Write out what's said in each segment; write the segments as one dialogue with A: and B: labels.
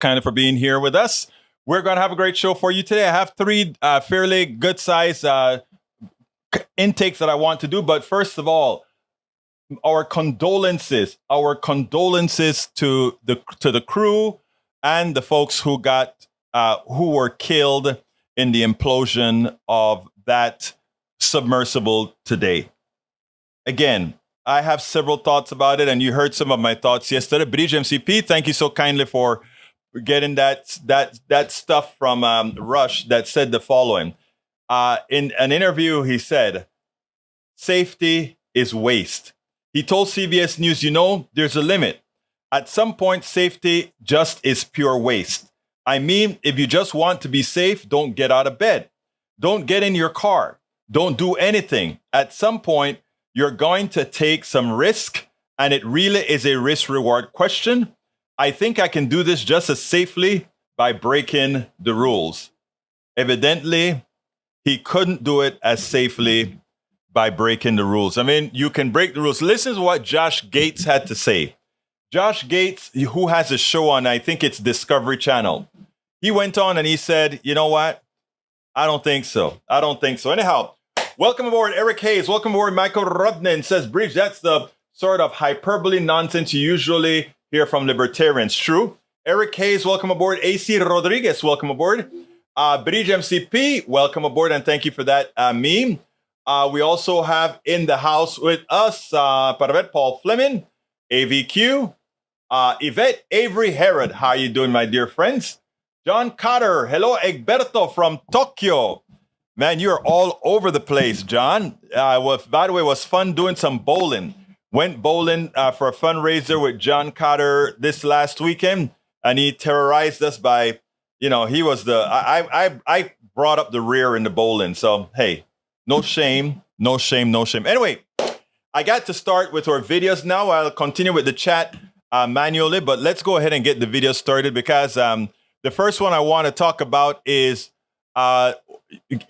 A: kind of for being here with us. We're going to have a great show for you today. I have three fairly good size intakes that I want to do. But first of all, our condolences to the crew and the folks who were killed in the implosion of that submersible today. Again, I have several thoughts about it, and you heard some of my thoughts yesterday. Bridge MCP, thank you so kindly for getting that stuff from Rush that said the following. In an interview, he said, "Safety is waste." He told CBS News, there's a limit. At some point, safety just is pure waste. I mean, if you just want to be safe, don't get out of bed. Don't get in your car. Don't do anything. At some point, you're going to take some risk, and it really is a risk-reward question. I think I can do this just as safely by breaking the rules. Evidently, he couldn't do it as safely by breaking the rules. I mean, you can break the rules. Listen to what Josh Gates had to say. Josh Gates, who has a show on, I think it's Discovery Channel. He went on and he said, you know what? I don't think so. Anyhow, welcome aboard, Eric Hayes. Welcome aboard, Michael Rudnin. Says, Bridge, that's the sort of hyperbole nonsense you usually hear from libertarians. True. Eric Hayes, welcome aboard. AC Rodriguez, welcome aboard. Bridge MCP, welcome aboard, and thank you for that meme. We also have in the house with us, Parvet Paul Fleming, AVQ, Yvette Avery Herod. How are you doing, my dear friends? John Cotter. Hello, Egberto from Tokyo. Man, you're all over the place, John. By the way, it was fun doing some bowling. Went bowling for a fundraiser with John Cotter this last weekend, and he terrorized us by, he was I brought up the rear in the bowling. So, hey, no shame. Anyway, I got to start with our videos now. I'll continue with the chat manually, but let's go ahead and get the video started because the first one I want to talk about is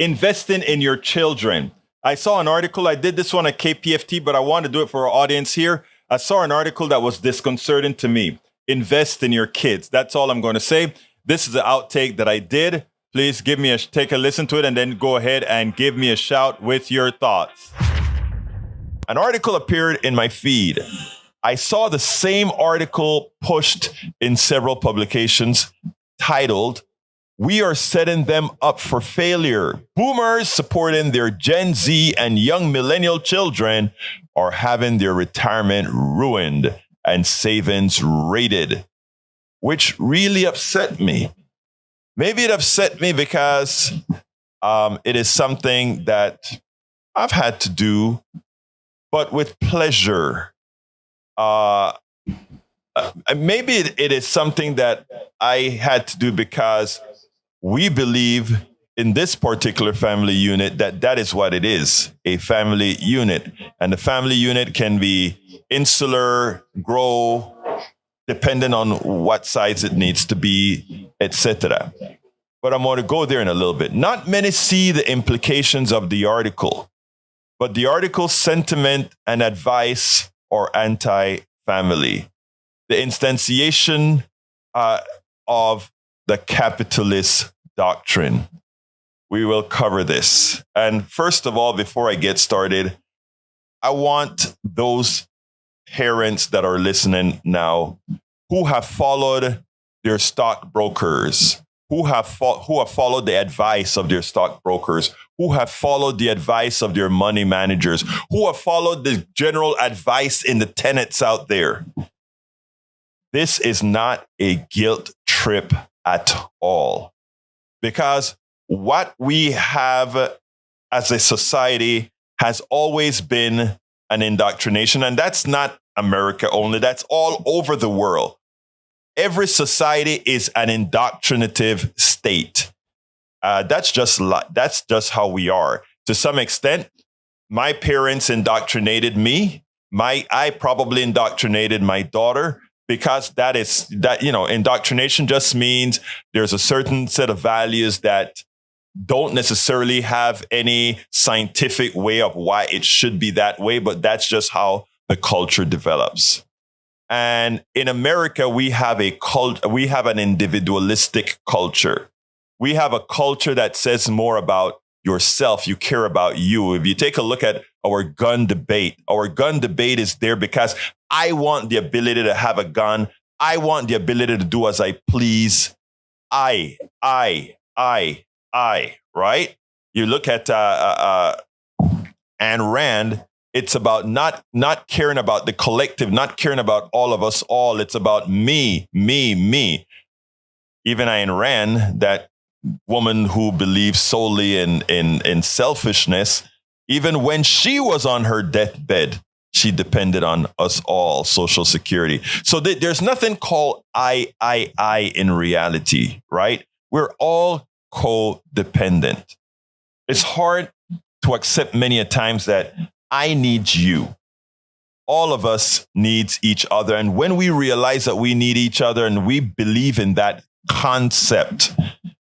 A: investing in your children. I saw an article. I did this one at KPFT, but I want to do it for our audience here. I saw an article that was disconcerting to me. Invest in your kids. That's all I'm going to say. This is an outtake that I did. Please take a listen to it and then go ahead and give me a shout with your thoughts. An article appeared in my feed. I saw the same article pushed in several publications titled, "We are setting them up for failure. Boomers supporting their Gen Z and young millennial children are having their retirement ruined and savings raided," which really upset me. Maybe it upset me because it is something that I've had to do, but with pleasure. Maybe it is something that I had to do because we believe in this particular family unit that is what it is, a family unit. And the family unit can be insular, grow, depending on what size it needs to be, etc. But I'm going to go there in a little bit. Not many see the implications of the article, but the article's sentiment and advice are anti-family. The instantiation of the capitalist doctrine. We will cover this. And first of all, before I get started, I want those parents that are listening now who have followed their stockbrokers, who have followed the advice of their stockbrokers, who have followed the advice of their money managers, who have followed the general advice in the tenants out there. This is not a guilt trip at all, because what we have as a society has always been an indoctrination, and that's not America only, that's all over the world. Every society is an indoctrinative state. That's just how we are. To some extent, my parents indoctrinated me. I probably indoctrinated my daughter, because indoctrination just means there's a certain set of values that don't necessarily have any scientific way of why it should be that way, but that's just how the culture develops.
B: And in America, we have we have an individualistic culture. We have a culture that says more about yourself. You care about you. If you take a look at our gun debate is there because I want the ability to have a gun. I want the ability to do as I please. I, right? You look at Ayn Rand, it's about not caring about the collective, not caring about all of us all. It's about me. Even Ayn Rand, that woman who believes solely in selfishness, even when she was on her deathbed, she depended on us all, Social Security. So there's nothing called I in reality, right? We're all codependent. It's hard to accept many a times that I need you. All of us needs each other. And when we realize that we need each other and we believe in that concept,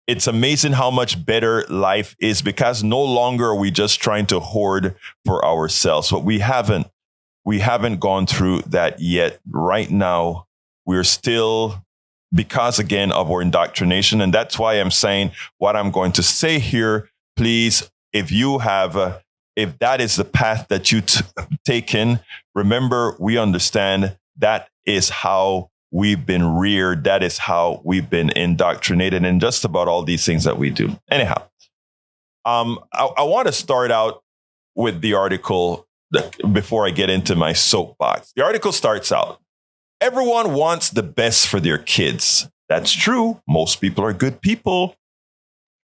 B: it's amazing how much better life is because no longer are we just trying to hoard for ourselves. But we haven't gone through that yet. Right now, we're still, because again of our indoctrination. And that's why I'm saying what I'm going to say here. Please, if you have, if that is the path that you taken, remember, we understand that is how we've been reared. That is how we've been indoctrinated in just about all these things that we do. Anyhow, I want to start out with the article before I get into my soapbox. The article starts out, everyone wants the best for their kids. That's true. Most people are good people.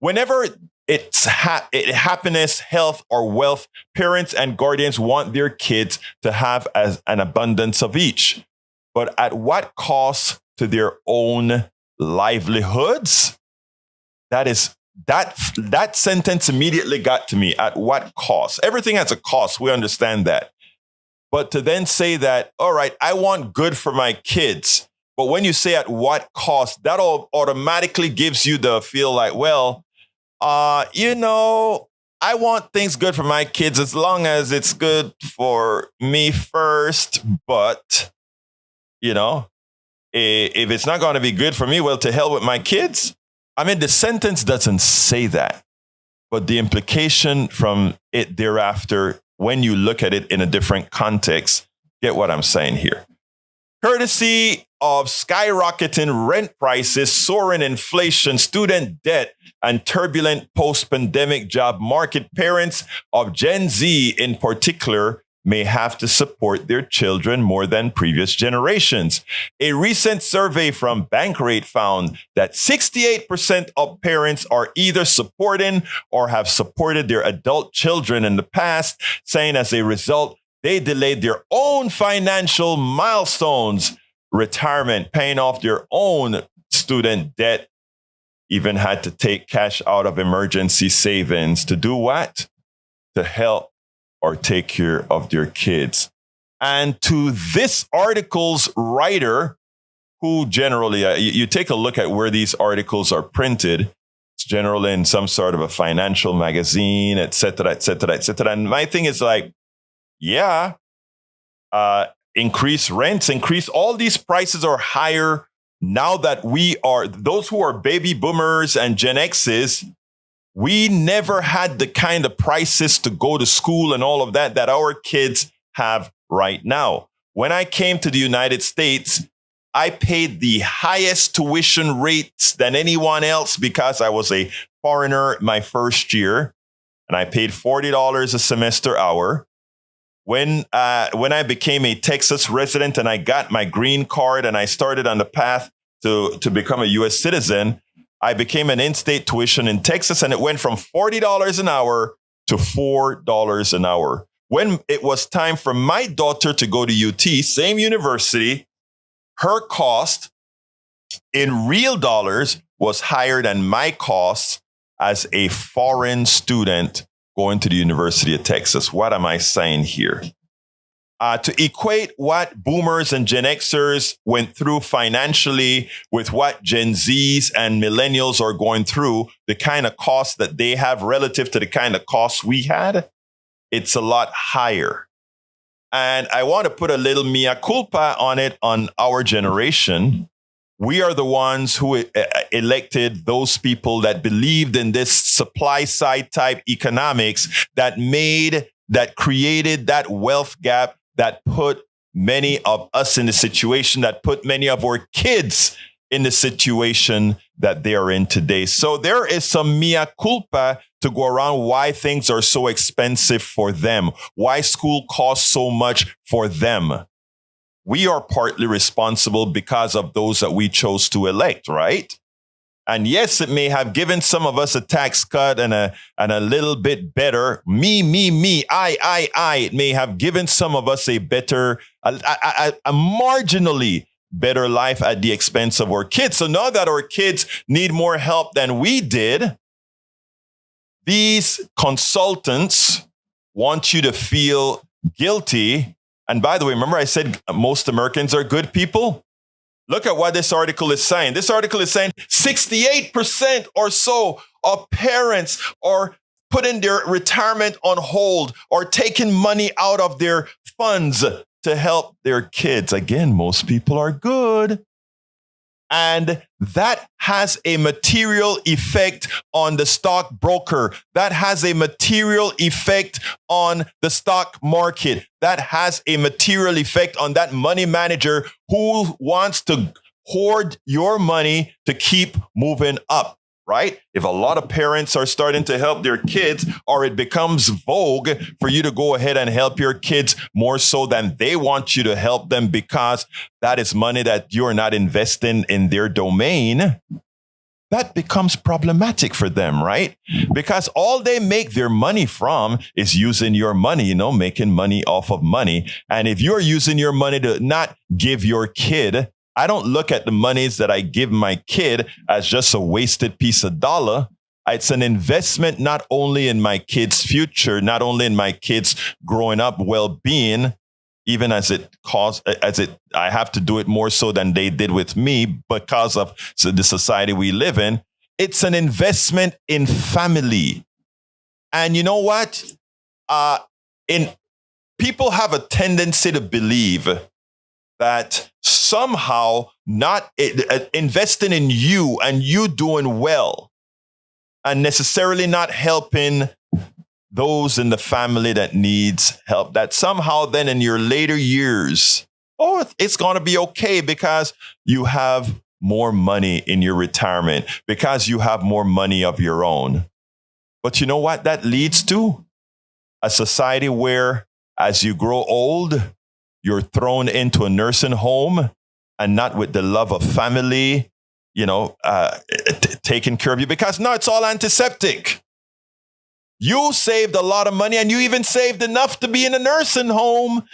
B: Whenever it's happiness, health, or wealth, parents and guardians want their kids to have as an abundance of each. But at what cost to their own livelihoods? That sentence immediately got to me. At what cost? Everything has a cost. We understand that. But to then say that, all right, I want good for my kids. But when you say at what cost, that automatically gives you the feel like, well, I want things good for my kids as long as it's good for me first. But, if it's not going to be good for me, well, to hell with my kids. I mean, the sentence doesn't say that, but the implication from it thereafter, when you look at it in a different context, get what I'm saying here. Courtesy of skyrocketing rent prices, soaring inflation, student debt, and turbulent post-pandemic job market, parents of Gen Z in particular may have to support their children more than previous generations. A recent survey from Bankrate found that 68% of parents are either supporting or have supported their adult children in the past, saying as a result, they delayed their own financial milestones, retirement, paying off their own student debt, even had to take cash out of emergency savings to do what? To help or take care of their kids. And to this article's writer, who generally, you take a look at where these articles are printed, it's generally in some sort of a financial magazine, et cetera, et cetera, et cetera. And my thing is like, increase rents, increase, all these prices are higher now that those who are baby boomers and Gen X's, we never had the kind of prices to go to school and all of that our kids have right now. When I came to the United States, I paid the highest tuition rates than anyone else because I was a foreigner my first year, and I paid $40 a semester hour. When I became a Texas resident and I got my green card and I started on the path to become a U.S. citizen, I became an in-state tuition in Texas, and it went from $40 an hour to $4 an hour. When it was time for my daughter to go to UT, same university, her cost in real dollars was higher than my costs as a foreign student going to the University of Texas. What am I saying here? To equate what boomers and Gen Xers went through financially with what Gen Zs and millennials are going through, the kind of costs that they have relative to the kind of costs we had, it's a lot higher. And I want to put a little mea culpa on it on our generation. We are the ones who elected those people that believed in this supply side type economics that created that wealth gap that put many of us in the situation, that put many of our kids in the situation that they are in today. So there is some mea culpa to go around why things are so expensive for them, why school costs so much for them. We are partly responsible because of those that we chose to elect, right? And yes, it may have given some of us a tax cut and a little bit better. I. It may have given some of us a better, a marginally better life at the expense of our kids. So now that our kids need more help than we did, these consultants want you to feel guilty. And by the way, remember I said most Americans are good people? Look at what this article is saying. This article is saying 68% or so of parents are putting their retirement on hold or taking money out of their funds to help their kids. Again, most people are good. And that has a material effect on the stockbroker. That has a material effect on the stock market. That has a material effect on that money manager who wants to hoard your money to keep moving up, right? If a lot of parents are starting to help their kids, or it becomes vogue for you to go ahead and help your kids more so than they want you to help them because that is money that you're not investing in their domain, that becomes problematic for them, right? Because all they make their money from is using your money, making money off of money. And if you're using your money to not give your kid, I don't look at the monies that I give my kid as just a wasted piece of dollar. It's an investment not only in my kid's future, not only in my kids' growing up well-being, even I have to do it more so than they did with me because of the society we live in. It's an investment in family. And you know what? People have a tendency to believe that somehow not investing in you and you doing well and necessarily not helping those in the family that needs help, that somehow then in your later years, it's going to be okay because you have more money in your retirement, because you have more money of your own. But you know what that leads to? A society where as you grow old, you're thrown into a nursing home and not with the love of family, taking care of you, because now it's all antiseptic. You saved a lot of money and you even saved enough to be in a nursing home.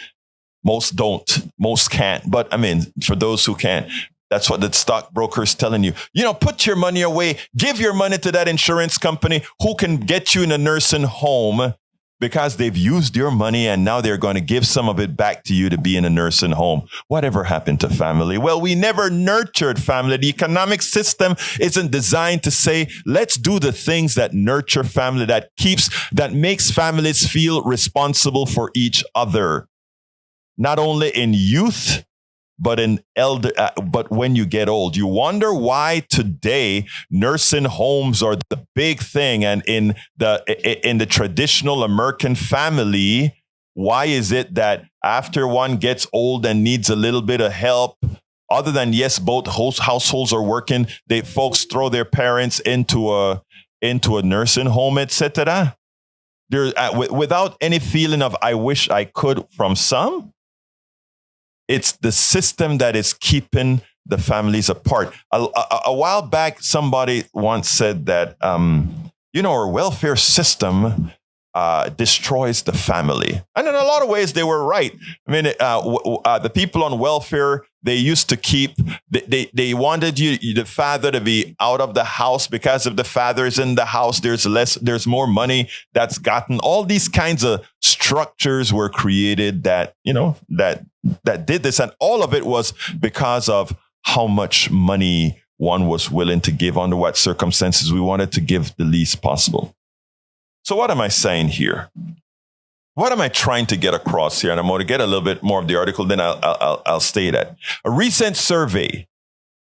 B: Most don't. Most can't. But for those who can, that's what the stockbroker is telling you. Put your money away. Give your money to that insurance company who can get you in a nursing home, because they've used your money and now they're going to give some of it back to you to be in a nursing home. Whatever happened to family? Well, we never nurtured family. The economic system isn't designed to say, let's do the things that nurture family, that makes families feel responsible for each other. Not only in youth, but but when you get old. You wonder why today nursing homes are the big thing, and in the traditional American family, why is it that after one gets old and needs a little bit of help, other than yes, both households are working, folks throw their parents into a nursing home, etc. Without any feeling of I wish I could from some. It's the system that is keeping the families apart. A while back, somebody once said that, our welfare system destroys the family. And in a lot of ways, they were right. The people on welfare, they used to they wanted the father to be out of the house, because if the father is in the house, there's more money that's gotten. All these kinds of structures were created that did this. And all of it was because of how much money one was willing to give, under what circumstances we wanted to give the least possible. So what am I saying here? what am I trying to get across here? And I'm going to get a little bit more of the article, then I'll stay that. A recent survey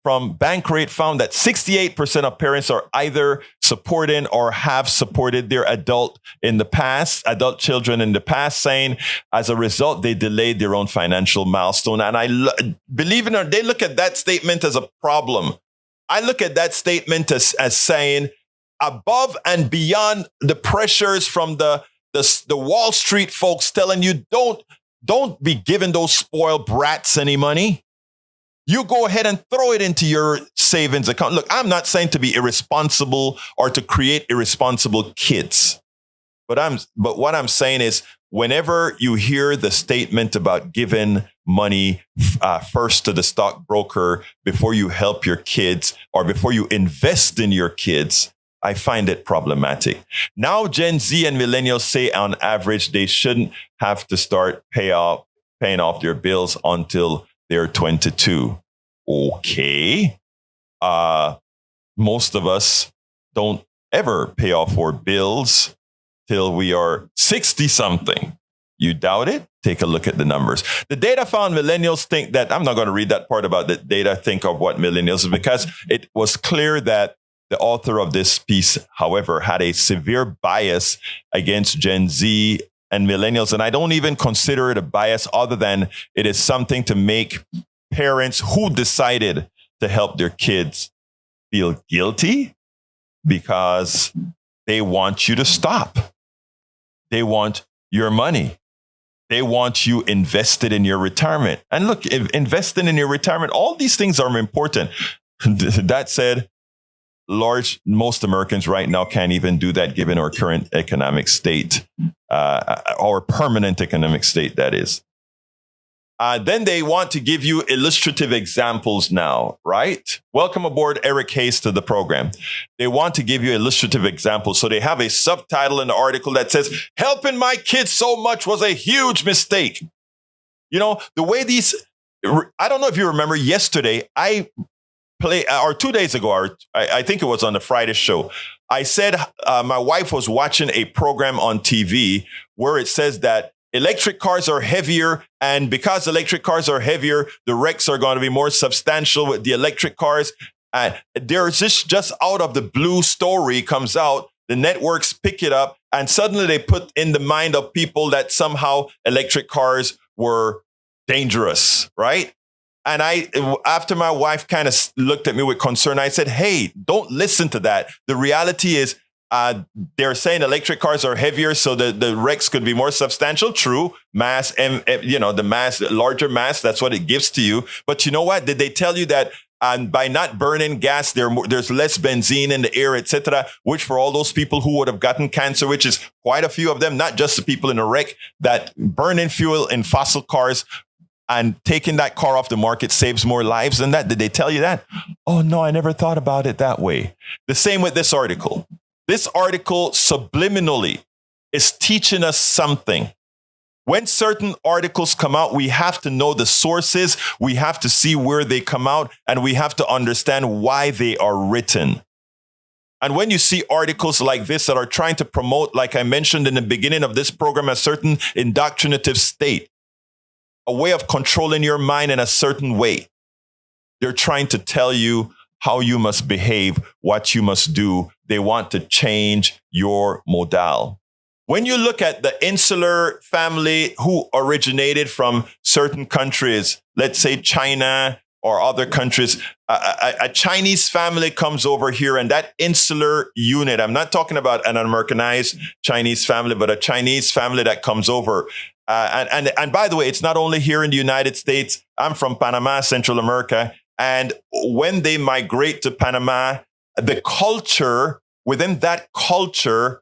B: from Bankrate found that 68% of parents are either supporting or have supported their adult children in the past, saying as a result, they delayed their own financial milestone. And believe it or not, they look at that statement as a problem. I look at that statement as saying, above and beyond the pressures from the Wall Street folks telling you, don't be giving those spoiled brats any money. You go ahead and throw it into your savings account. Look, I'm not saying to be irresponsible or to create irresponsible kids. But what I'm saying is, whenever you hear the statement about giving money first to the stockbroker before you help your kids or before you invest in your kids, I find it problematic. Now, Gen Z and millennials say on average they shouldn't have to start paying off their bills until they're 22. Okay. Most of us don't ever pay off our bills till we are 60 something. You doubt it? Take a look at the numbers. The data found millennials think that, I'm not going to read that part about the data, think of what millennials, because it was clear that the author of this piece, however, had a severe bias against Gen Z and millennials. And I don't even consider it a bias other than it is something to make parents who decided to help their kids feel guilty because they want you to stop. They want your money. They want you invested in your retirement. And look, investing in your retirement, all these things are important. That said, most Americans right now can't even do that given our current economic state, our permanent economic state, that is. Then they want to give you illustrative examples now, right? Welcome aboard, Eric Hayes, to the program. They want to give you illustrative examples. So they have a subtitle in the article that says, helping my kids so much was a huge mistake. You know, the way I don't know if you remember yesterday, or 2 days ago, or I think it was on the Friday show, I said my wife was watching a program on TV where it says that electric cars are heavier, and because electric cars are heavier, the wrecks are going to be more substantial with the electric cars. There's this just out of the blue story comes out, the networks pick it up, and suddenly they put in the mind of people that somehow electric cars were dangerous, right? And after my wife kind of looked at me with concern, I said, hey, don't listen to that. The reality is they're saying electric cars are heavier, so the wrecks could be more substantial. True. Mass, the mass, larger mass, that's what it gives to you. But you know what? Did they tell you that by not burning gas, there's less benzene in the air, etc., which for all those people who would have gotten cancer, which is quite a few of them, not just the people in a wreck, that burning fuel in fossil cars and taking that car off the market saves more lives than that. Did they tell you that? Oh, no, I never thought about it that way. The same with this article. This article subliminally is teaching us something. When certain articles come out, we have to know the sources. We have to see where they come out, and we have to understand why they are written. And when you see articles like this that are trying to promote, like I mentioned in the beginning of this program, a certain indoctrinative state, a way of controlling your mind in a certain way. They're trying to tell you how you must behave, what you must do. They want to change your modal. When you look at the insular family who originated from certain countries, let's say China or other countries, a Chinese family comes over here, and that insular unit, I'm not talking about an Americanized Chinese family, but a Chinese family that comes over. And by the way, it's not only here in the United States. I'm from Panama, Central America. And when they migrate to Panama, the culture, within that culture,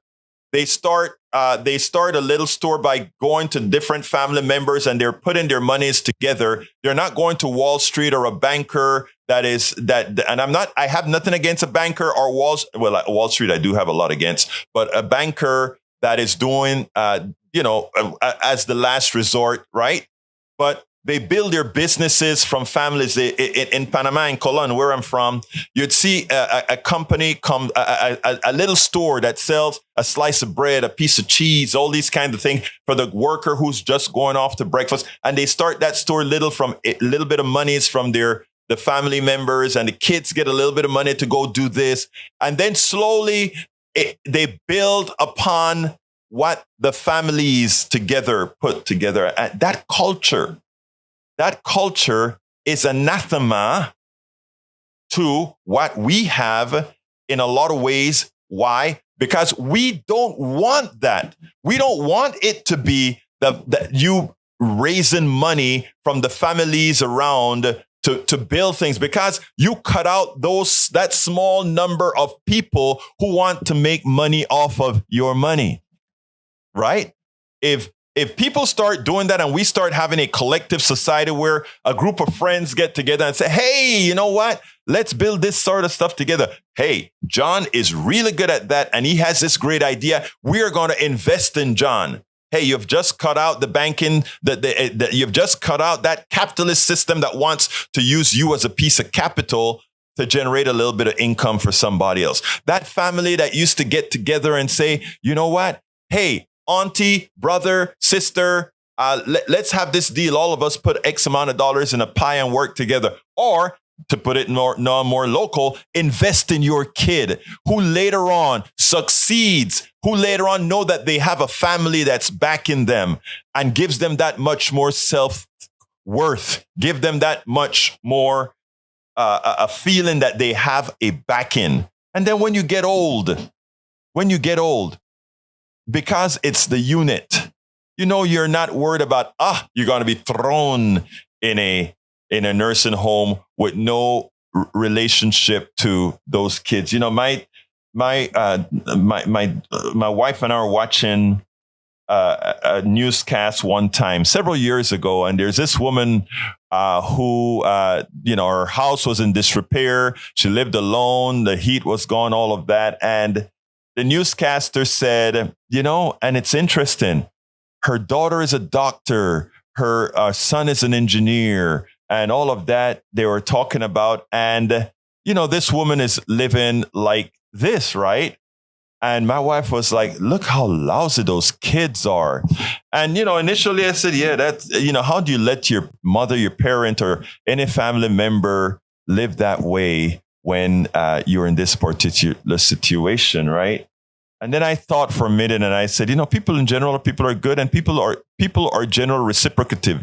B: they start a little store by going to different family members, and they're putting their monies together. They're not going to Wall Street or a banker and I have nothing against a banker or Wall Street, I do have a lot against, but a banker that is doing, as the last resort, right? But They build their businesses from families. In Panama, in Colon, where I'm from, you'd see a company come, a little store that sells a slice of bread, a piece of cheese, all these kinds of things for the worker who's just going off to breakfast. And they start that store little from a little bit of monies from the family members, and the kids get a little bit of money to go do this. And then slowly they build upon what the families together put together. And that culture is anathema to what we have in a lot of ways. Why? Because we don't want that. We don't want it to be that you raising money from the families around to build things, because you cut out that small number of people who want to make money off of your money, right? If people start doing that, and we start having a collective society where a group of friends get together and say, hey, you know what? Let's build this sort of stuff together. Hey, John is really good at that, and he has this great idea. We are going to invest in John. Hey, you've just cut out the banking, you've just cut out that capitalist system that wants to use you as a piece of capital to generate a little bit of income for somebody else. That family that used to get together and say, you know what? Hey, auntie, brother, sister, let's have this deal. All of us put X amount of dollars in a pie and work together. Or to put it more local, invest in your kid who later on succeeds, who later on know that they have a family that's backing them and gives them that much more self-worth, give them that much more a feeling that they have a backing. And then when you get old, because it's the unit, you're not worried about, you're going to be thrown in a nursing home with no relationship to those kids. My wife and I are watching a newscast one time several years ago, and there's this woman who her house was in disrepair. She lived alone. The heat was gone, all of that. And the newscaster said, and it's interesting, her daughter is a doctor. Her son is an engineer. And all of that they were talking about. And, this woman is living like this, right? And my wife was like, look how lousy those kids are. And, initially I said, yeah, that's, how do you let your mother, your parent, or any family member live that way when you're in this particular situation, right? And then I thought for a minute and I said, people in general, people are good, and people are general reciprocative,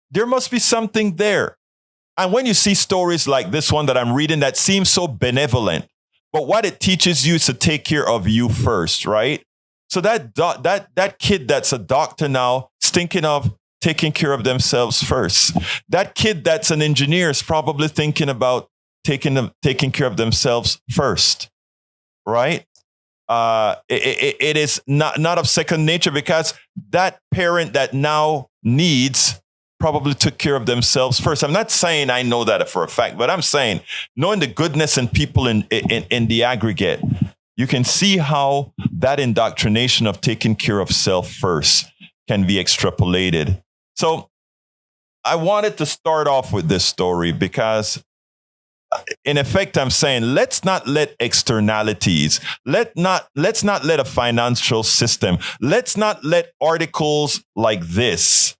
B: There must be something there. And when you see stories like this one that I'm reading that seems so benevolent, but what it teaches you is to take care of you first, right? So that kid that's a doctor now is thinking of taking care of themselves first. That kid that's an engineer is probably thinking about taking care of themselves first, right? It is not of second nature, because that parent that now needs probably took care of themselves first. I'm not saying I know that for a fact, but I'm saying knowing the goodness in people in the aggregate, you can see how that indoctrination of taking care of self first can be extrapolated. So I wanted to start off with this story because in effect, I'm saying, let's not let externalities, let's not let a financial system, let's not let articles like this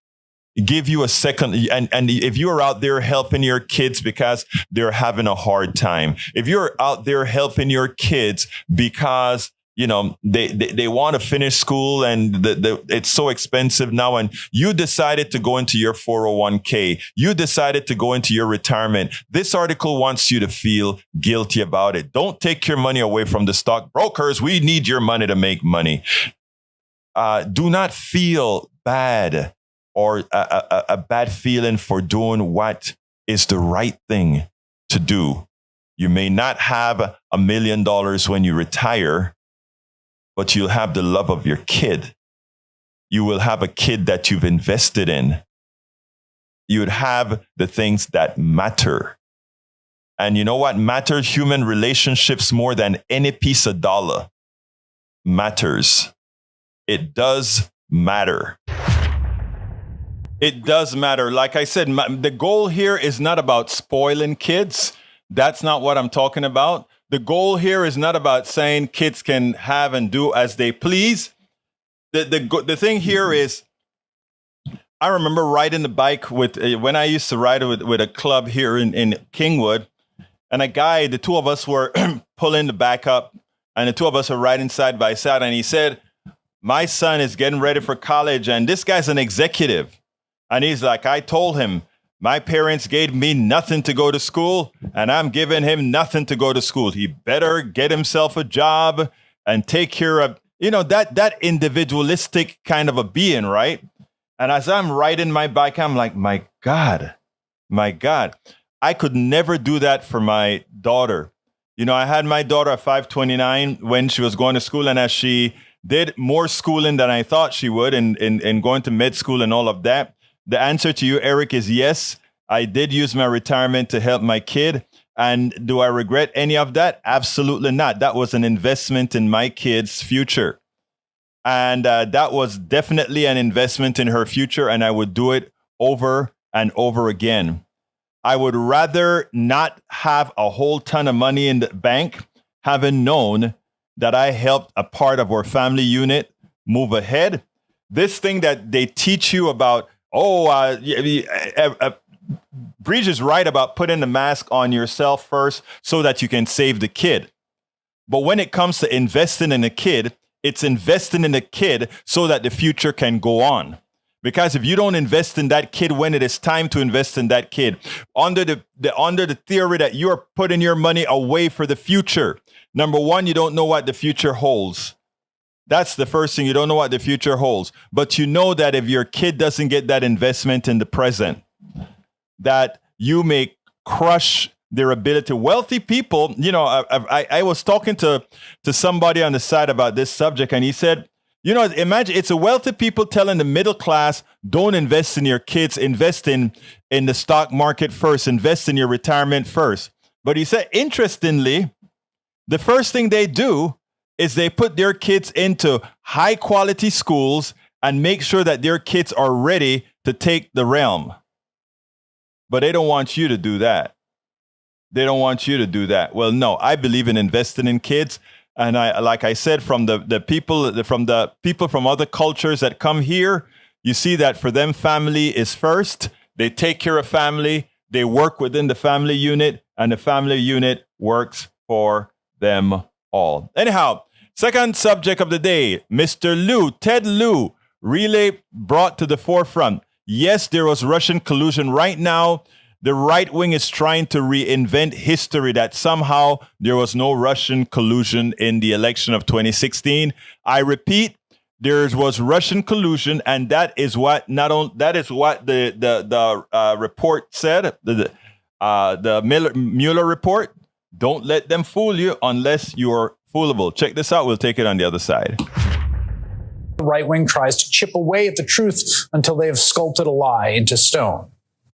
B: give you a second. And if you're out there helping your kids because they're having a hard time, if you're out there helping your kids because they want to finish school and it's so expensive now, and you decided to go into your 401k, you decided to go into your retirement, this article wants you to feel guilty about it. Don't take your money away from the stockbrokers. We need your money to make money. Do not feel bad or a bad feeling for doing what is the right thing to do. You may not have $1 million when you retire, but you'll have the love of your kid. You will have a kid that you've invested in. You would have the things that matter. And you know what matters? Human relationships more than any piece of dollar matters. It does matter.
A: It does matter. Like I said, the goal here is not about spoiling kids. That's not what I'm talking about. The goal here is not about saying kids can have and do as they please. The thing here is, I remember riding the bike with when I used to ride with a club here in Kingwood, and a guy, the two of us were pulling the back up, and the two of us were riding side by side, and he said, my son is getting ready for college, and this guy's an executive. And he's like, I told him, my parents gave me nothing to go to school, and I'm giving him nothing to go to school. He better get himself a job and take care of, that individualistic kind of a being, right? And as I'm riding my bike, I'm like, my God, I could never do that for my daughter. I had my daughter at 529 when she was going to school, and as she did more schooling than I thought she would in going to med school and all of that, the answer to you, Eric, is yes. I did use my retirement to help my kid. And do I regret any of that? Absolutely not. That was an investment in my kid's future. And that was definitely an investment in her future. And I would do it over and over again. I would rather not have a whole ton of money in the bank, having known that I helped a part of our family unit move ahead. This thing that they teach you about, Breach is right about putting the mask on yourself first so that you can save the kid. But when it comes to investing in a kid, it's investing in the kid so that the future can go on. Because if you don't invest in that kid when it is time to invest in that kid, under the theory that you're putting your money away for the future, number one, you don't know what the future holds. That's the first thing. You don't know what the future holds. But you know that if your kid doesn't get that investment in the present, that you may crush their ability. Wealthy people, I was talking to somebody on the side about this subject, and he said, imagine it's a wealthy people telling the middle class, don't invest in your kids, invest in the stock market first, invest in your retirement first. But he said, interestingly, the first thing they do is they put their kids into high quality schools and make sure that their kids are ready to take the realm. But they don't want you to do that. They don't want you to do that. Well, no, I believe in investing in kids. And like I said, from the people from other cultures that come here, you see that for them, family is first. They take care of family. They work within the family unit, and the family unit works for them all. Anyhow, second subject of the day, Mr. Lieu, Ted Lieu, really brought to the forefront. Yes, there was Russian collusion. Right now, the right wing is trying to reinvent history that somehow there was no Russian collusion in the election of 2016. I repeat, there was Russian collusion, and that is what the report said. The Mueller report. Don't let them fool you unless you're foolable. Check this out. We'll take it on the other side.
C: The right wing tries to chip away at the truth until they have sculpted a lie into stone.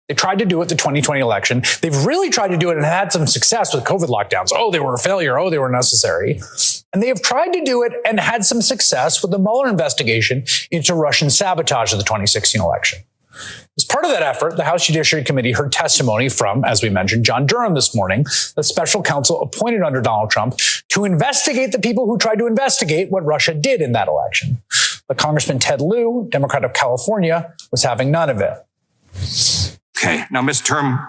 C: They tried to do it the 2020 election. They've really tried to do it and had some success with COVID lockdowns. Oh, they were a failure. Oh, they were necessary. And they have tried to do it and had some success with the Mueller investigation into Russian sabotage of the 2016 election. As part of that effort, the House Judiciary Committee heard testimony from, as we mentioned, John Durham this morning, the special counsel appointed under Donald Trump to investigate the people who tried to investigate what Russia did in that election. But Congressman Ted Lieu, Democrat of California, was having none of it.
D: Okay. Now, Mr.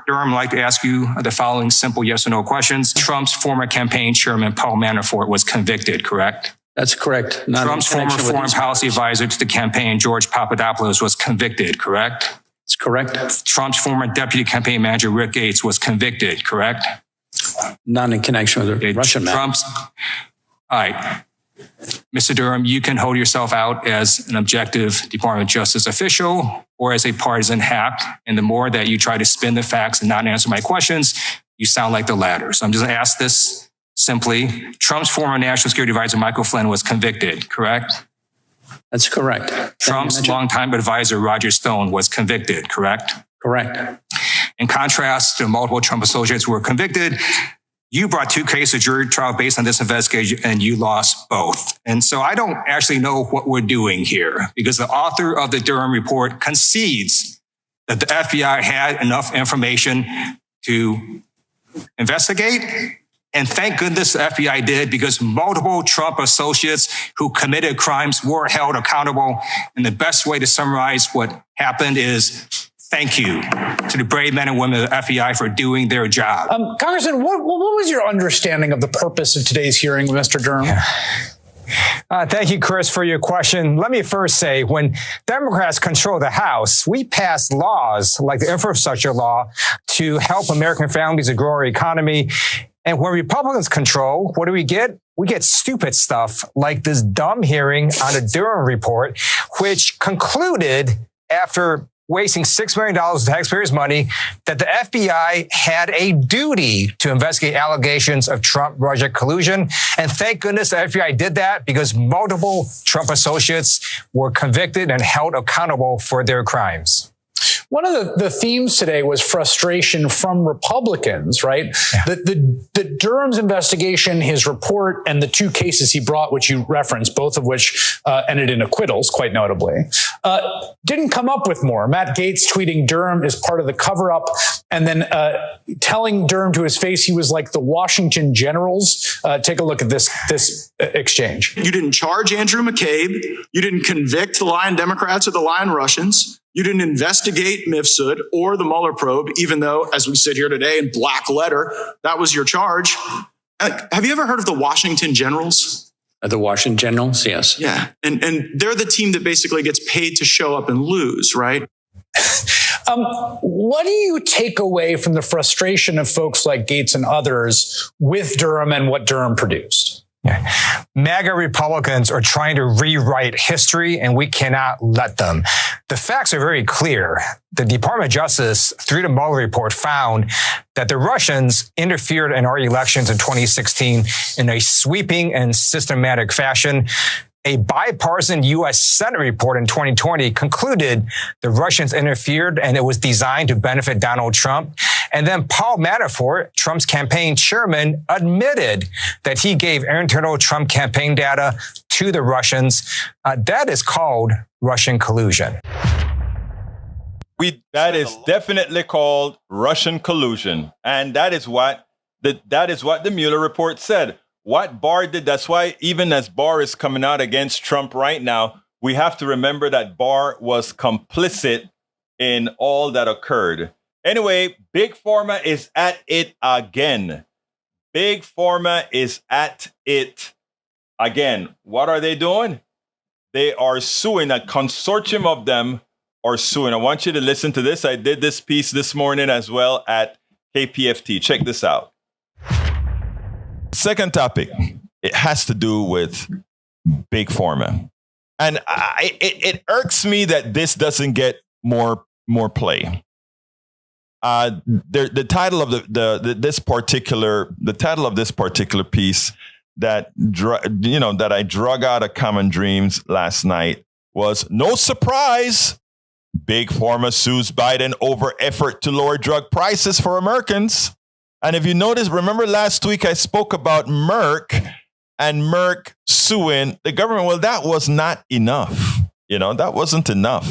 D: Durham, I'd like to ask you the following simple yes or no questions. Trump's former campaign chairman, Paul Manafort, was convicted, correct?
E: That's correct.
D: Trump's former foreign policy advisor to the campaign, George Papadopoulos, was convicted, correct?
E: That's correct.
D: Trump's former deputy campaign manager, Rick Gates, was convicted, correct?
E: Not in connection with the Russian matter.
D: All right. Mr. Durham, you can hold yourself out as an objective Department of Justice official or as a partisan hack. And the more that you try to spin the facts and not answer my questions, you sound like the latter. So I'm just going to ask this simply. Trump's former national security advisor, Michael Flynn, was convicted, correct?
E: That's correct.
D: Trump's longtime advisor, Roger Stone, was convicted, correct?
E: Correct.
D: In contrast to multiple Trump associates who were convicted, you brought two cases to jury trial based on this investigation, and you lost both. And so I don't actually know what we're doing here because the author of the Durham report concedes that the FBI had enough information to investigate. And thank goodness the FBI did, because multiple Trump associates who committed crimes were held accountable. And the best way to summarize what happened is thank you to the brave men and women of the FBI for doing their job.
C: Congressman, what was your understanding of the purpose of today's hearing with Mr. Durham?
F: Thank you, Chris, for your question. Let me first say, when Democrats control the House, we pass laws like the infrastructure law to help American families to grow our economy. And when Republicans control, what do? We get stupid stuff like this dumb hearing on the Durham report, which concluded, after wasting $6 million of taxpayers' money, that the FBI had a duty to investigate allegations of Trump-Russia collusion. And thank goodness the FBI did that, because multiple Trump associates were convicted and held accountable for their crimes.
C: One of the themes today was frustration from Republicans, right? Yeah. The Durham's investigation, his report, and the two cases he brought, which you referenced, both of which ended in acquittals, quite notably, didn't come up with more. Matt Gaetz tweeting Durham is part of the cover-up, and then telling Durham to his face he was like the Washington Generals. Take a look at this exchange.
G: You didn't charge Andrew McCabe. You didn't convict the lying Democrats or the lying Russians. You didn't investigate Mifsud or the Mueller probe, even though, as we sit here today in black letter, that was your charge. Have you ever heard of the Washington Generals?
E: The Washington Generals, yes.
G: Yeah, and they're the team that basically gets paid to show up and lose, right?
C: What do you take away from the frustration of folks like Gaetz and others with Durham and what Durham produced?
F: MAGA Republicans are trying to rewrite history, and we cannot let them. The facts are very clear. The Department of Justice, through the Mueller report, found that the Russians interfered in our elections in 2016 in a sweeping and systematic fashion. A bipartisan U.S. Senate report in 2020 concluded the Russians interfered, and it was designed to benefit Donald Trump. And then Paul Manafort, Trump's campaign chairman, admitted that he gave internal Trump campaign data to the Russians. That is called Russian collusion.
A: That is definitely called Russian collusion. And that is what the Mueller report said. What Barr did, that's why even as Barr is coming out against Trump right now, we have to remember that Barr was complicit in all that occurred. Anyway, Big Pharma is at it again. Big Pharma is at it again. What are they doing? They are suing. A consortium of them are suing. I want you to listen to this. I did this piece this morning as well at KPFT. Check this out.
B: Second topic, it has to do with Big Pharma. And it irks me that this doesn't get more play. The title of this particular piece that I drug out of Common Dreams last night was "No surprise, Big Pharma sues Biden over effort to lower drug prices for Americans." And if you notice, remember last week I spoke about Merck and Merck suing the government. Well, that was not enough. That wasn't enough.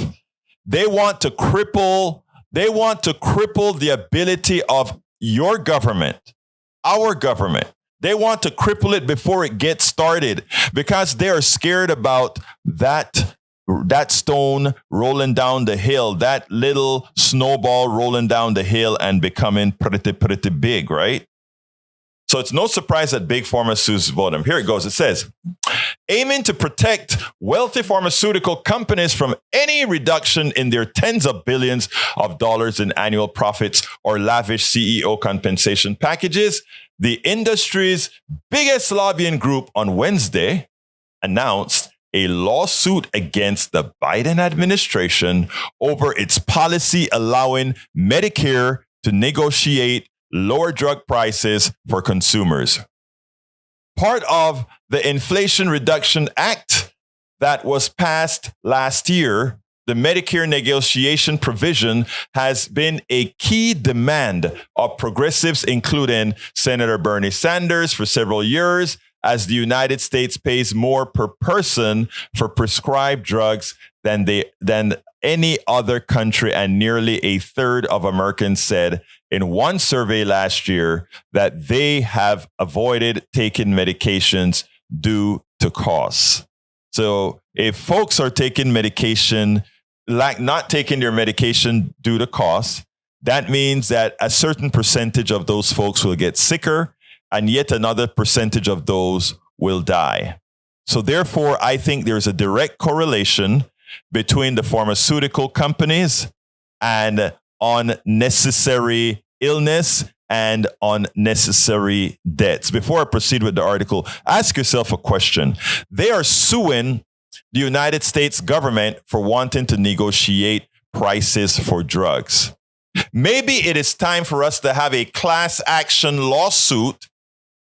B: They want to cripple the ability of your government, our government. They want to cripple it before it gets started because they are scared about that stone rolling down the hill, that little snowball rolling down the hill and becoming pretty big, right? So it's no surprise that Big Pharma sues them. Here it goes. It says, aiming to protect wealthy pharmaceutical companies from any reduction in their tens of billions of dollars in annual profits or lavish CEO compensation packages, the industry's biggest lobbying group on Wednesday announced a lawsuit against the Biden administration over its policy allowing Medicare to negotiate lower drug prices for consumers. Part of the Inflation Reduction Act that was passed last year, the Medicare negotiation provision has been a key demand of progressives, including Senator Bernie Sanders, for several years, as the United States pays more per person for prescribed drugs than any other country, and nearly a third of Americans said in one survey last year that they have avoided taking medications due to costs. So if folks are taking medication, like not taking their medication due to cost, that means that a certain percentage of those folks will get sicker, and yet another percentage of those will die. So therefore, I think there's a direct correlation between the pharmaceutical companies and unnecessary illness and unnecessary deaths. Before I proceed with the article, ask yourself a question. They are suing the United States government for wanting to negotiate prices for drugs. Maybe it is time for us to have a class action lawsuit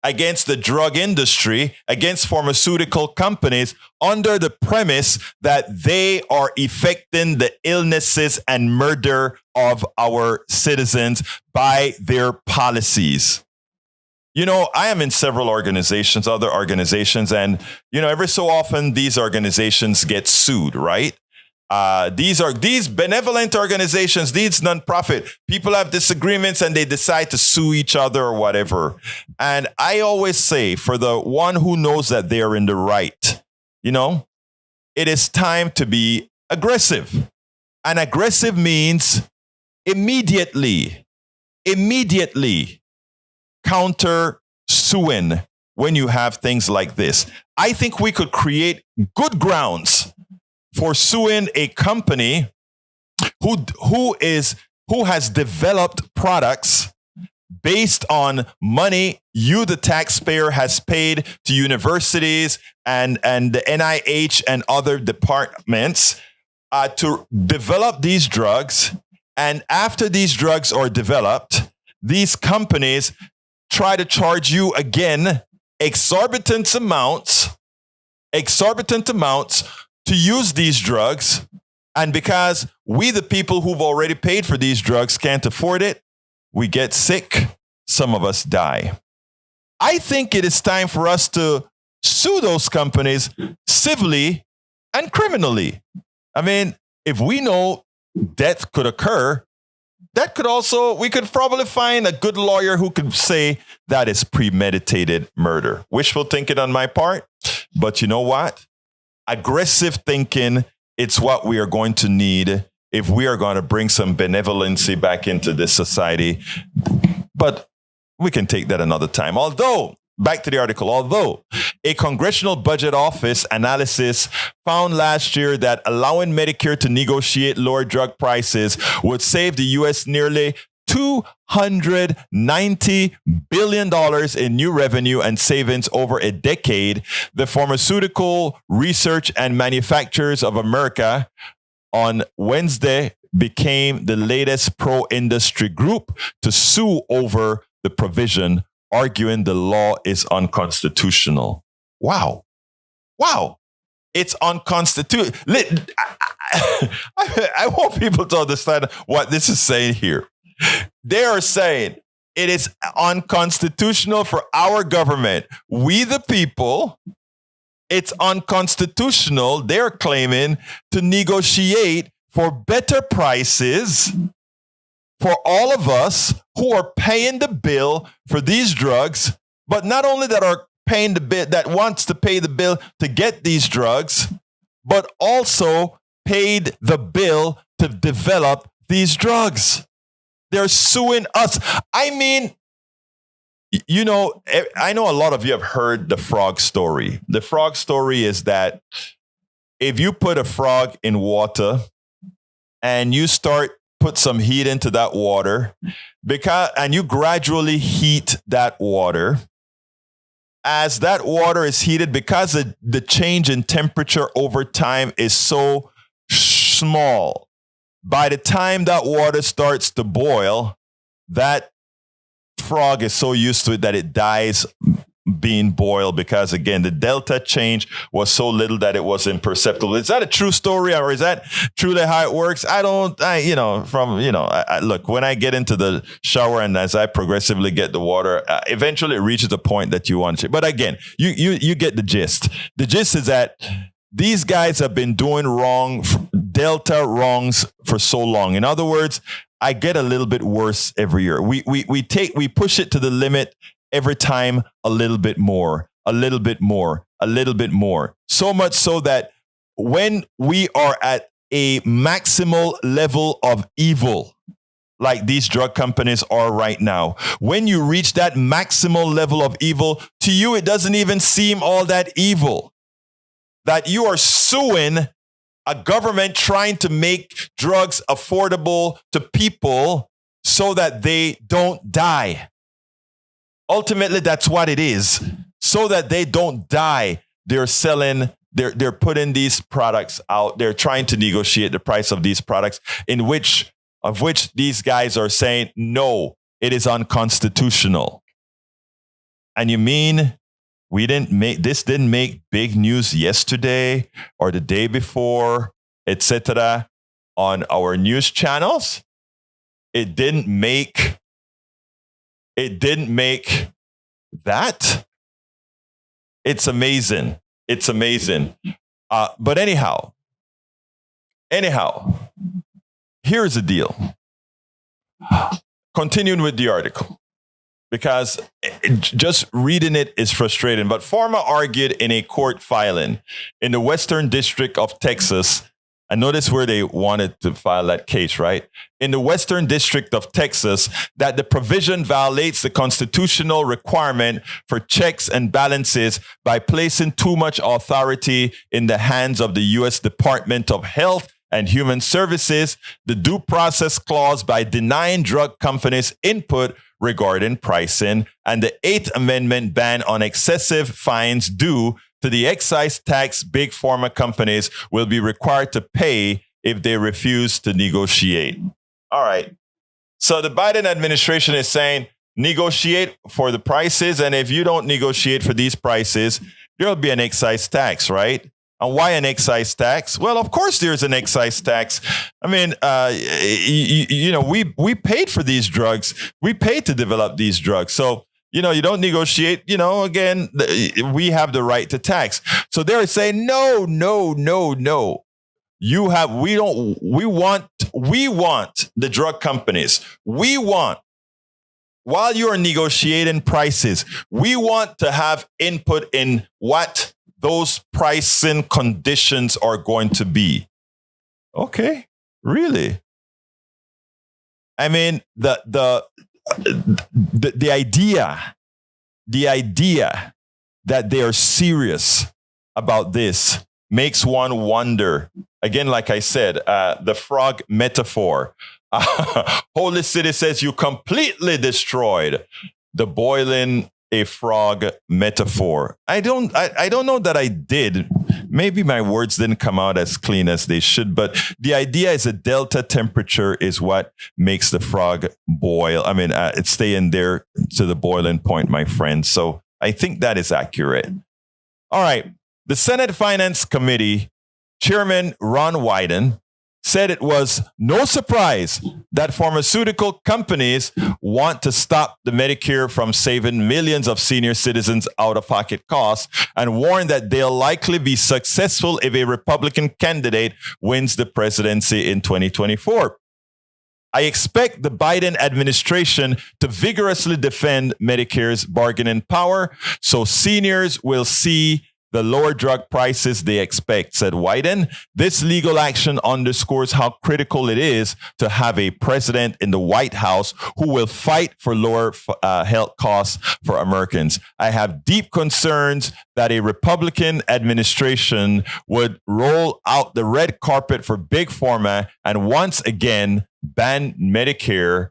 B: against the drug industry, against pharmaceutical companies, under the premise that they are affecting the illnesses and murder of our citizens by their policies. You know, I am in several organizations, other organizations, and, you know, every so often these organizations get sued, right? These benevolent organizations, these nonprofit, people have disagreements and they decide to sue each other or whatever. And I always say, for the one who knows that they're in the right, you know, it is time to be aggressive. And aggressive means immediately counter suing when you have things like this. I think we could create good grounds for suing a company who has developed products based on money you, the taxpayer, has paid to universities and the NIH and other departments to develop these drugs. And after these drugs are developed, these companies try to charge you again exorbitant amounts to use these drugs. And because we, the people who've already paid for these drugs, can't afford it, we get sick. Some of us die. I think it is time for us to sue those companies civilly and criminally. I mean, if we know death could occur, we could probably find a good lawyer who could say that is premeditated murder. Wishful thinking on my part, but you know what? Aggressive thinking, it's what we are going to need if we are going to bring some benevolency back into this society. But we can take that another time. Back to the article, although a Congressional Budget Office analysis found last year that allowing Medicare to negotiate lower drug prices would save the U.S. nearly $290 billion in new revenue and savings over a decade, the Pharmaceutical Research and Manufacturers of America on Wednesday became the latest pro-industry group to sue over the provision, arguing the law is unconstitutional. Wow. It's unconstitutional. I want people to understand what this is saying here. They are saying it is unconstitutional for our government, we the people. It's unconstitutional, they're claiming, to negotiate for better prices for all of us who are paying the bill for these drugs, but not only that are paying the bill, that wants to pay the bill to get these drugs, but also paid the bill to develop these drugs. They're suing us. I mean, you know, I know a lot of you have heard the frog story. The frog story is that if you put a frog in water and you put some heat into that water, and you gradually heat that water, as that water is heated, because the change in temperature over time is so small, by the time that water starts to boil, that frog is so used to it that it dies being boiled, because again, the delta change was so little that it was imperceptible. Is that a true story, or is that truly how it works? Look, when I get into the shower and as I progressively get the water, eventually it reaches a point that you want to. But again, you get the gist. The gist is that these guys have been doing Delta wrongs for so long. In other words, I get a little bit worse every year. We push it to the limit every time, a little bit more, a little bit more, a little bit more. So much so that when we are at a maximal level of evil, like these drug companies are right now, when you reach that maximal level of evil, to you, it doesn't even seem all that evil. That you are suing a government trying to make drugs affordable to people so that they don't die. Ultimately, that's what it is. So that they don't die, they're selling, they're putting these products out. They're trying to negotiate the price of these products of which these guys are saying, no, it is unconstitutional. And you mean this didn't make big news yesterday or the day before, etc., on our news channels? It didn't make that. It's amazing. It's amazing. But anyhow, here's the deal. Continuing with the article, because just reading it is frustrating. But Pharma argued in a court filing in the Western District of Texas. I noticed where they wanted to file that case, right? In the Western District of Texas, that the provision violates the constitutional requirement for checks and balances by placing too much authority in the hands of the U.S. Department of Health and Human Services, the due process clause by denying drug companies input regarding pricing, and the 8th Amendment ban on excessive fines due to the excise tax big pharma companies will be required to pay if they refuse to negotiate. All right. So the Biden administration is saying negotiate for the prices, and if you don't negotiate for these prices, there'll be an excise tax, right? And why an excise tax? Well, of course there's an excise tax. I mean, we paid for these drugs. We paid to develop these drugs. So, you don't negotiate, again, we have the right to tax. So they're saying, no. We want the drug companies. While you are negotiating prices, we want to have input in what those pricing conditions are going to be. Okay, really? I mean, the idea that they are serious about this makes one wonder. Again, like I said, the frog metaphor. Holy City says you completely destroyed the boiling a frog metaphor. I don't know that I did. Maybe my words didn't come out as clean as they should, but the idea is a delta temperature is what makes the frog boil. I mean, it's staying there to the boiling point, my friend. So I think that is accurate. All right. The Senate Finance Committee Chairman Ron Wyden said it was no surprise that pharmaceutical companies want to stop the Medicare from saving millions of senior citizens out-of-pocket costs, and warned that they'll likely be successful if a Republican candidate wins the presidency in 2024. I expect the Biden administration to vigorously defend Medicare's bargaining power so seniors will see the lower drug prices they expect, said Wyden. This legal action underscores how critical it is to have a president in the White House who will fight for lower health costs for Americans. I have deep concerns that a Republican administration would roll out the red carpet for big pharma and once again ban Medicare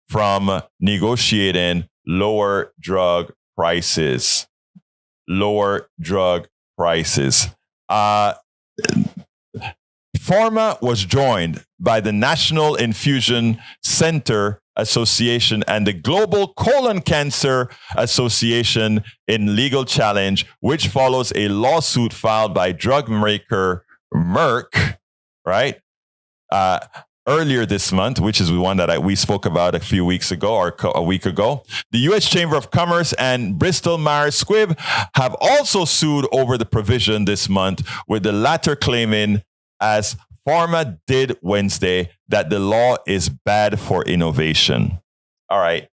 B: from negotiating lower drug prices. Lower drug prices. Pharma was joined by the National Infusion Center Association and the Global Colon Cancer Association in legal challenge, which follows a lawsuit filed by drug maker Merck, right? earlier this month, which is the one that we spoke about a few weeks ago or a week ago, the U.S. Chamber of Commerce and Bristol Myers Squibb have also sued over the provision this month, with the latter claiming, as Pharma did Wednesday, that the law is bad for innovation. All right.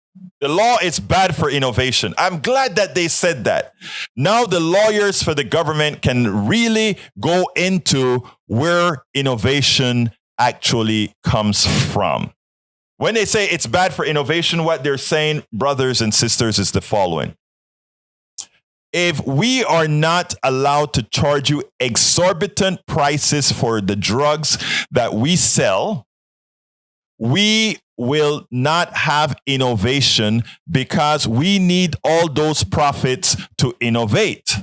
B: The law is bad for innovation. I'm glad that they said that. Now the lawyers for the government can really go into where innovation actually comes from. When they say it's bad for innovation, what they're saying, brothers and sisters, is the following. If we are not allowed to charge you exorbitant prices for the drugs that we sell, we will not have innovation, because we need all those profits to innovate.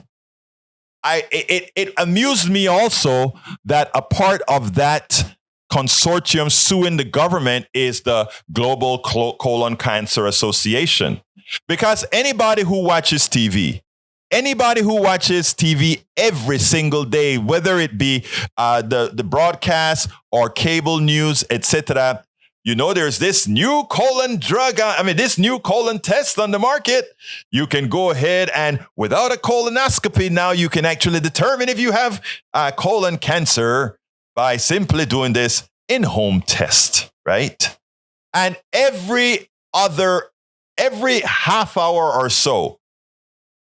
B: It amused me also that a part of that consortium suing the government is the Global Colon Cancer Association. Because anybody who watches TV every single day, whether it be the broadcast or cable news, etc., you know, there's this new colon this new colon test on the market. You can go ahead and, without a colonoscopy, now you can actually determine if you have colon cancer by simply doing this in-home test, right? And every half hour or so,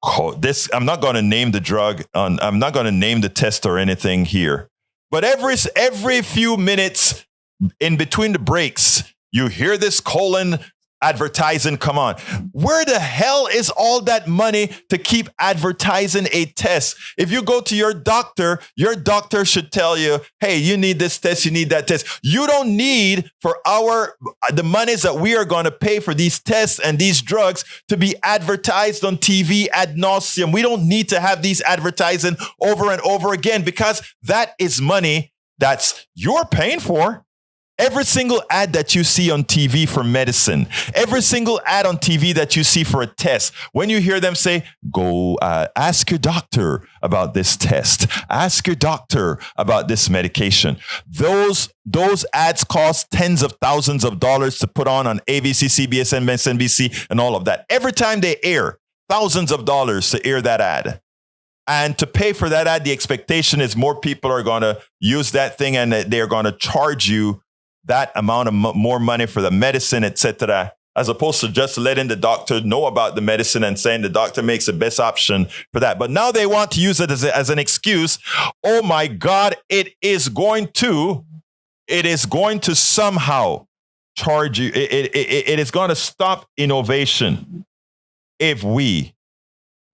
B: I'm not going to name the drug, I'm not going to name the test or anything here, but every few minutes, in between the breaks, you hear this colon advertising come on. Where the hell is all that money to keep advertising a test? If you go to your doctor should tell you, hey, you need this test, you need that test. You don't need for the monies that we are going to pay for these tests and these drugs to be advertised on TV ad nauseum. We don't need to have these advertising over and over again, because that is money that's you're paying for. Every single ad that you see on TV for medicine, every single ad on TV that you see for a test, when you hear them say, go ask your doctor about this test, ask your doctor about this medication, those ads cost tens of thousands of dollars to put on ABC, CBS, MSNBC, and all of that. Every time they air, thousands of dollars to air that ad. And to pay for that ad, the expectation is more people are going to use that thing, and they're going to charge you that amount of more money for the medicine, etc., as opposed to just letting the doctor know about the medicine and saying the doctor makes the best option for that. But now they want to use it as an excuse. Oh my God, it is going to somehow charge you. It is going to stop innovation if we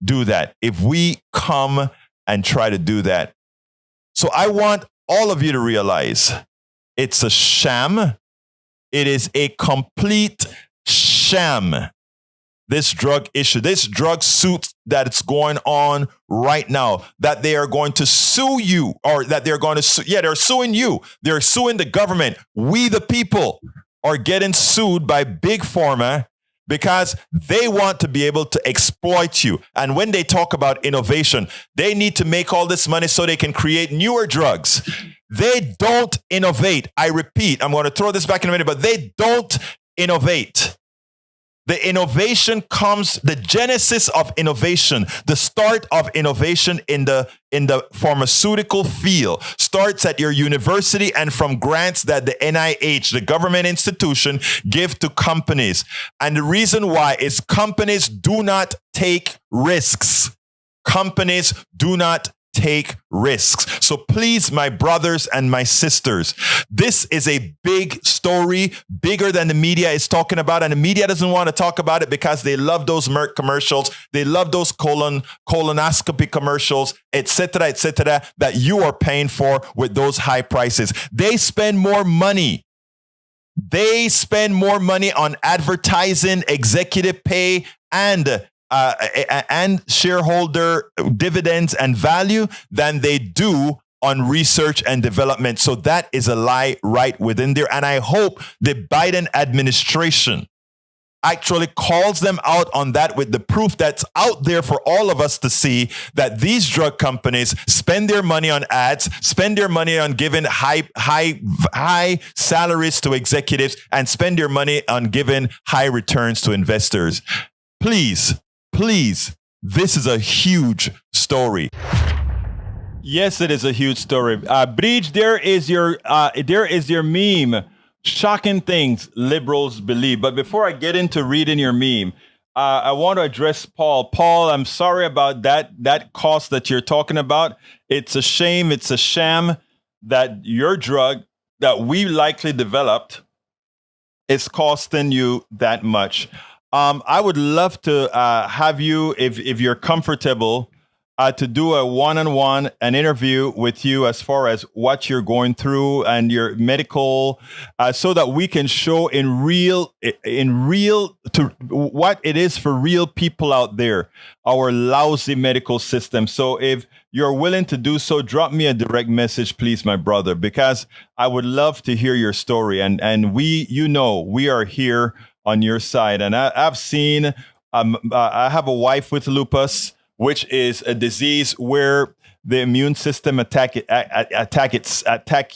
B: do that, if we come and try to do that. So I want all of you to realize, it's a sham. It is a complete sham. This drug issue, this drug suit that's going on right now, that they are going to sue you, or that they're going to sue. Yeah, they're suing you. They're suing the government. We, the people, are getting sued by Big Pharma because they want to be able to exploit you. And when they talk about innovation, they need to make all this money so they can create newer drugs. They don't innovate. I repeat, I'm going to throw this back in a minute, but they don't innovate. The innovation comes, the genesis of innovation, the start of innovation in the pharmaceutical field starts at your university and from grants that the NIH, the government institution, give to companies. And the reason why is companies do not take risks. Companies do not take risks. So please, my brothers and my sisters, this is a big story, bigger than the media is talking about. And the media doesn't want to talk about it because they love those Merck commercials. They love those colonoscopy commercials, etc., that you are paying for with those high prices. They spend more money. They spend more money on advertising, executive pay, and shareholder dividends and value than they do on research and development. So that is a lie right within there. And I hope the Biden administration, actually calls them out on that with the proof that's out there for all of us to see, that these drug companies spend their money on ads, spend their money on giving high salaries to executives, and spend their money on giving high returns to investors. Please, this is a huge story.
A: Yes, it is a huge story. Breach, there is your meme. Shocking things liberals believe. But before I get into reading your meme, I want to address Paul. Paul, I'm sorry about that cost that you're talking about. It's a shame. It's a sham that your drug that we likely developed is costing you that much. I would love to have you, if you're comfortable, to do a one-on-one, an interview with you as far as what you're going through and your medical, so that we can show in real to what it is for real people out there, our lousy medical system. So if you're willing to do so, drop me a direct message, please, my brother, because I would love to hear your story. And we are here on your side. And I've seen, I have a wife with lupus, which is a disease where the immune system attack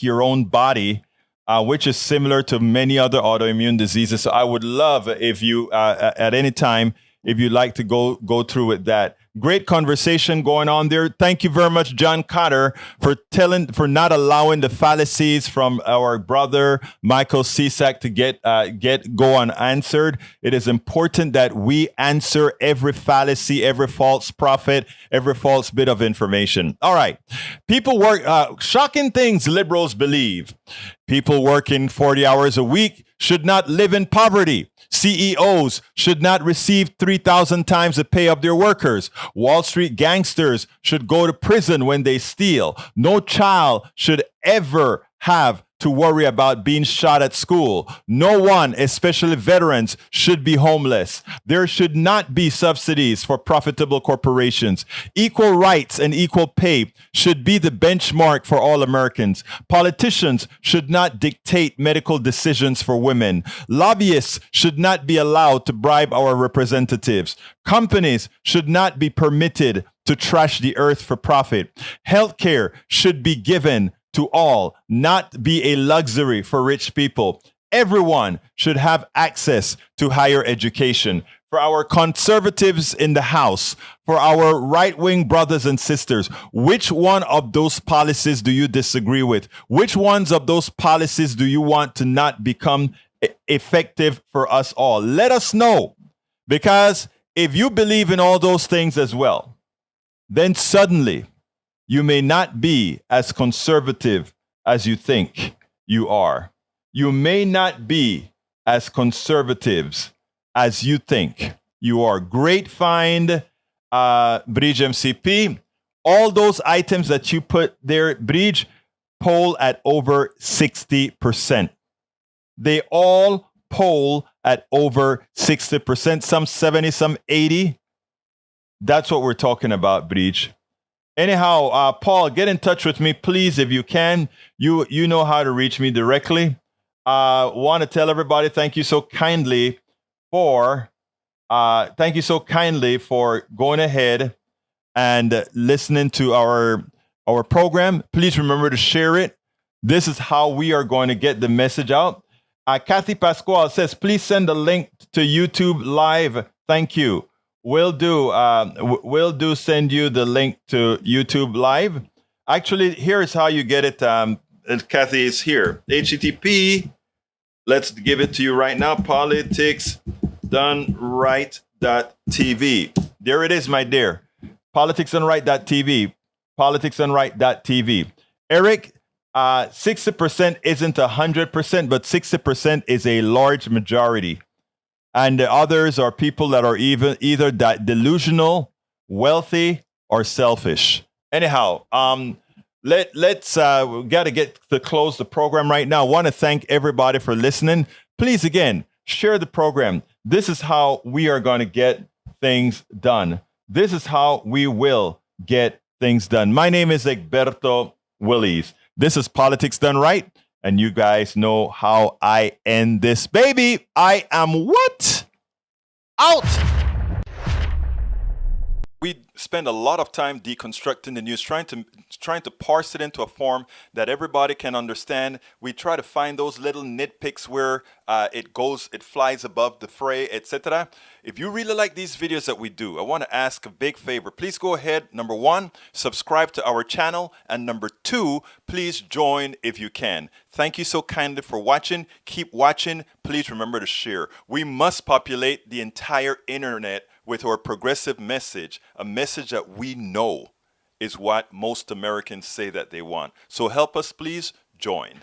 A: your own body, which is similar to many other autoimmune diseases. So I would love if you, at any time, if you'd like to go through with that. Great conversation going on there. Thank you very much, John Cotter, for not allowing the fallacies from our brother Michael Cisak to go unanswered. It is important that we answer every fallacy, every false prophet, every false bit of information. All right. People work, shocking things liberals believe. People working 40 hours a week should not live in poverty. CEOs should not receive 3,000 times the pay of their workers. Wall Street gangsters should go to prison when they steal. No child should ever have to worry about being shot at school. No one, especially veterans, should be homeless. There should not be subsidies for profitable corporations. Equal rights and equal pay should be the benchmark for all Americans. Politicians should not dictate medical decisions for women. Lobbyists should not be allowed to bribe our representatives. Companies should not be permitted to trash the earth for profit. Healthcare should be given to all, not be a luxury for rich people. Everyone should have access to higher education. For our conservatives in the House, for our right-wing brothers and sisters, which one of those policies do you disagree with? Which ones of those policies do you want to not become effective for us all? Let us know, because if you believe in all those things as well, then suddenly you may not be as conservative as you think you are. You may not be as conservatives as you think you are. Great find, Bridge MCP. All those items that you put there, Bridge, poll at over 60%. They all poll at over 60%, some 70, some 80. That's what we're talking about, Bridge. Anyhow, Paul, get in touch with me, please, if you can. You know how to reach me directly. Want to tell everybody thank you so kindly for going ahead and listening to our program. Please remember to share it. This is how we are going to get the message out. Kathy Pasquale says, please send a link to YouTube Live. Thank you. We'll do send you the link to YouTube Live. Actually, here's how you get it. Kathy is here. HTTP. Let's give it to you right now. politicsdoneright.tv. There it is, my dear. politicsdoneright.tv. politicsdoneright.tv. Eric, 60% isn't 100%, but 60% is a large majority. And the others are people that are either delusional, wealthy, or selfish. Anyhow, let's we got to get to close the program right now. I want to thank everybody for listening. Please, again, share the program. This is how we are going to get things done. This is how we will get things done. My name is Egberto Willies. This is Politics Done Right. And you guys know how I end this, baby. I am what? out. We spend a lot of time deconstructing the news, trying to parse it into a form that everybody can understand. We try to find those little nitpicks where it flies above the fray, etc. If you really like these videos that we do, I want to ask a big favor. Please go ahead. Number 1, subscribe to our channel, and number 2, please join if you can. Thank you so kindly for watching. Keep watching. Please remember to share. We must populate the entire internet with our progressive message, a message that we know is what most Americans say that they want. So help us, please join.